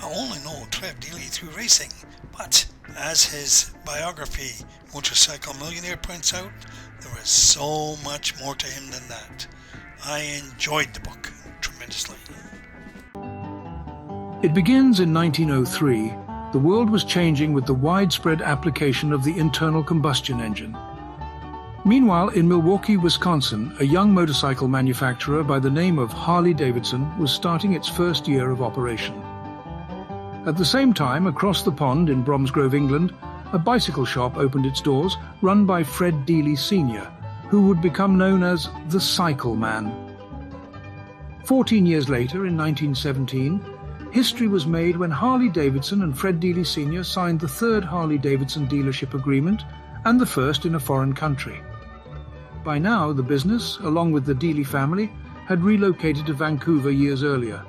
I only know Trev Deeley through racing, but as his biography, Motorcycle Millionaire, points out, there was so much more to him than that. I enjoyed the book tremendously. It begins in 1903. The world was changing with the widespread application of the internal combustion engine. Meanwhile, in Milwaukee, Wisconsin, a young motorcycle manufacturer by the name of Harley Davidson was starting its first year of operation. At the same time, across the pond in Bromsgrove, England, a bicycle shop opened its doors, run by Fred Deeley Sr., who would become known as the Cycle Man. 14 years later, in 1917, history was made when Harley Davidson and Fred Deeley Sr. signed the third Harley Davidson dealership agreement and the first in a foreign country. By now, the business, along with the Deeley family, had relocated to Vancouver years earlier,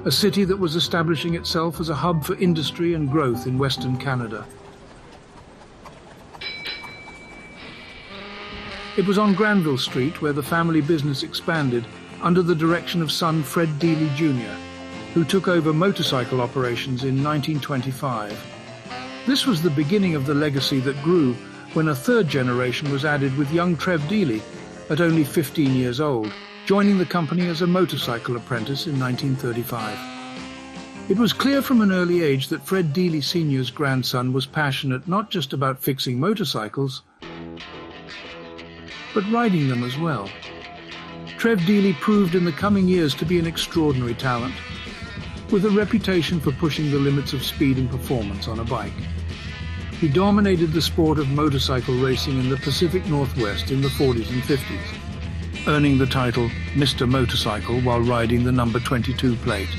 a city that was establishing itself as a hub for industry and growth in Western Canada. It was on Granville Street where the family business expanded under the direction of son Fred Deeley Jr., who took over motorcycle operations in 1925. This was the beginning of the legacy that grew when a third generation was added with young Trev Deeley at only 15 years old, joining the company as a motorcycle apprentice in 1935. It was clear from an early age that Fred Deeley Sr.'s grandson was passionate not just about fixing motorcycles, but riding them as well. Trev Deeley proved in the coming years to be an extraordinary talent, with a reputation for pushing the limits of speed and performance on a bike. He dominated the sport of motorcycle racing in the Pacific Northwest in the 40s and 50s, earning the title Mr. Motorcycle while riding the number 22 plate.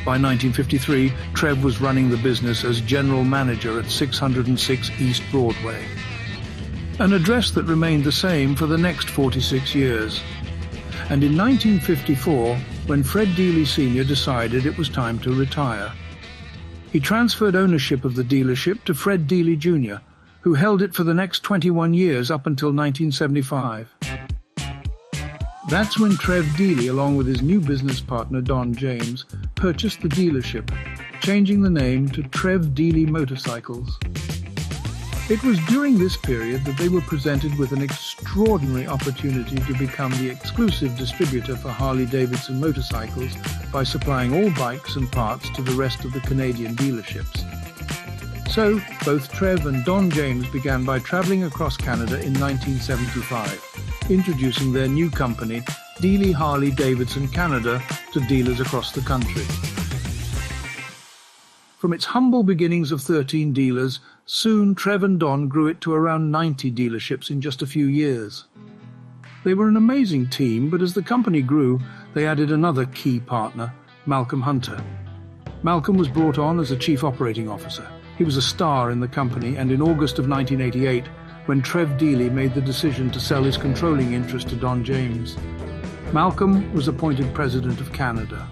By 1953, Trev was running the business as general manager at 606 East Broadway, an address that remained the same for the next 46 years. And in 1954, when Fred Deeley Sr. decided it was time to retire, he transferred ownership of the dealership to Fred Deeley Jr., who held it for the next 21 years up until 1975. That's when Trev Deeley, along with his new business partner Don James, purchased the dealership, changing the name to Trev Deeley Motorcycles. It was during this period that they were presented with an extraordinary opportunity to become the exclusive distributor for Harley Davidson motorcycles by supplying all bikes and parts to the rest of the Canadian dealerships. So, both Trev and Don James began by traveling across Canada in 1975, introducing their new company, Deeley Harley Davidson Canada, to dealers across the country. From its humble beginnings of 13 dealers, soon Trev and Don grew it to around 90 dealerships in just a few years. They were an amazing team, but as the company grew, they added another key partner, Malcolm Hunter. Malcolm was brought on as a chief operating officer. He was a star in the company, and in August of 1988, when Trev Deeley made the decision to sell his controlling interest to Don James, Malcolm was appointed president of Canada.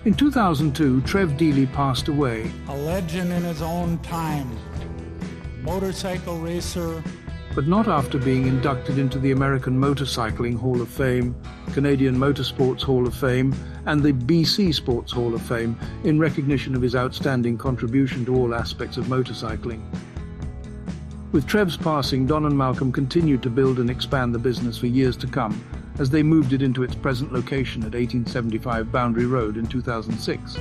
In 2002, Trev Deeley passed away. A legend in his own time, motorcycle racer. But not after being inducted into the American Motorcycling Hall of Fame, Canadian Motorsports Hall of Fame, and the BC Sports Hall of Fame in recognition of his outstanding contribution to all aspects of motorcycling. With Trev's passing, Don and Malcolm continued to build and expand the business for years to come, as they moved it into its present location at 1875 Boundary Road in 2006.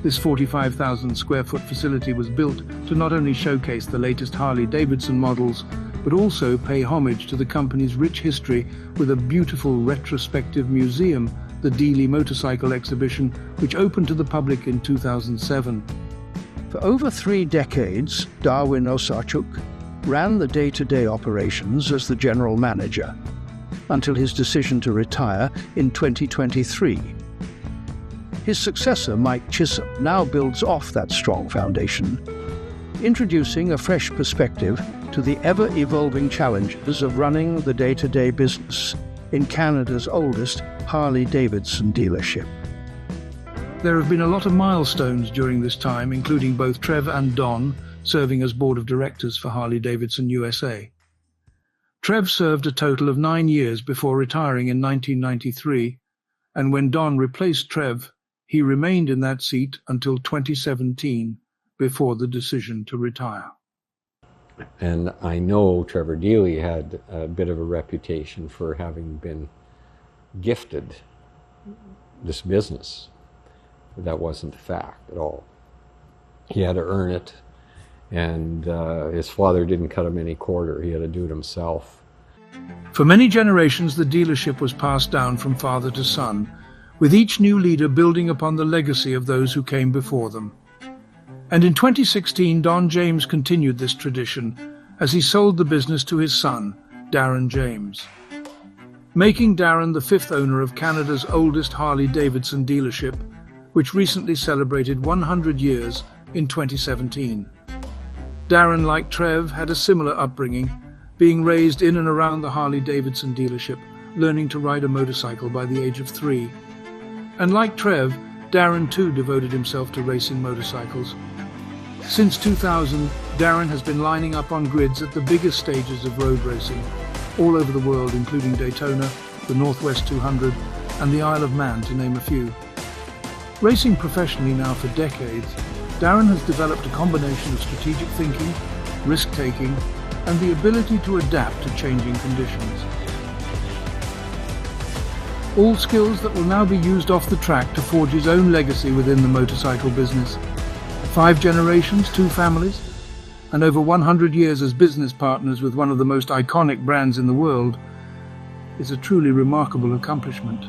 This 45,000 square foot facility was built to not only showcase the latest Harley Davidson models, but also pay homage to the company's rich history with a beautiful retrospective museum, the Deeley Motorcycle Exhibition, which opened to the public in 2007. For over 3 decades, Darwin Osarchuk ran the day-to-day operations as the general manager, until his decision to retire in 2023. His successor, Mike Chisholm, now builds off that strong foundation, introducing a fresh perspective to the ever-evolving challenges of running the day-to-day business in Canada's oldest Harley Davidson dealership. There have been a lot of milestones during this time, including both Trev and Don serving as board of directors for Harley Davidson USA. Trev served a total of 9 years before retiring in 1993, and when Don replaced Trev, He remained in that seat until 2017, before the decision to retire. And I know Trevor Deeley had a bit of a reputation for having been gifted this business. That wasn't the fact at all. He had to earn it, and his father didn't cut him any quarter. He had to do it himself. For many generations, the dealership was passed down from father to son, with each new leader building upon the legacy of those who came before them. And in 2016, Don James continued this tradition as he sold the business to his son, Darren James, making Darren the fifth owner of Canada's oldest Harley Davidson dealership, which recently celebrated 100 years in 2017. Darren, like Trev, had a similar upbringing, being raised in and around the Harley Davidson dealership, learning to ride a motorcycle by the age of 3. And like Trev, Darren too devoted himself to racing motorcycles. Since 2000, Darren has been lining up on grids at the biggest stages of road racing, all over the world, including Daytona, the Northwest 200, and the Isle of Man, to name a few. Racing professionally now for decades, Darren has developed a combination of strategic thinking, risk-taking, and the ability to adapt to changing conditions. All skills that will now be used off the track to forge his own legacy within the motorcycle business. 5 generations, 2 families, and over 100 years as business partners with one of the most iconic brands in the world is a truly remarkable accomplishment.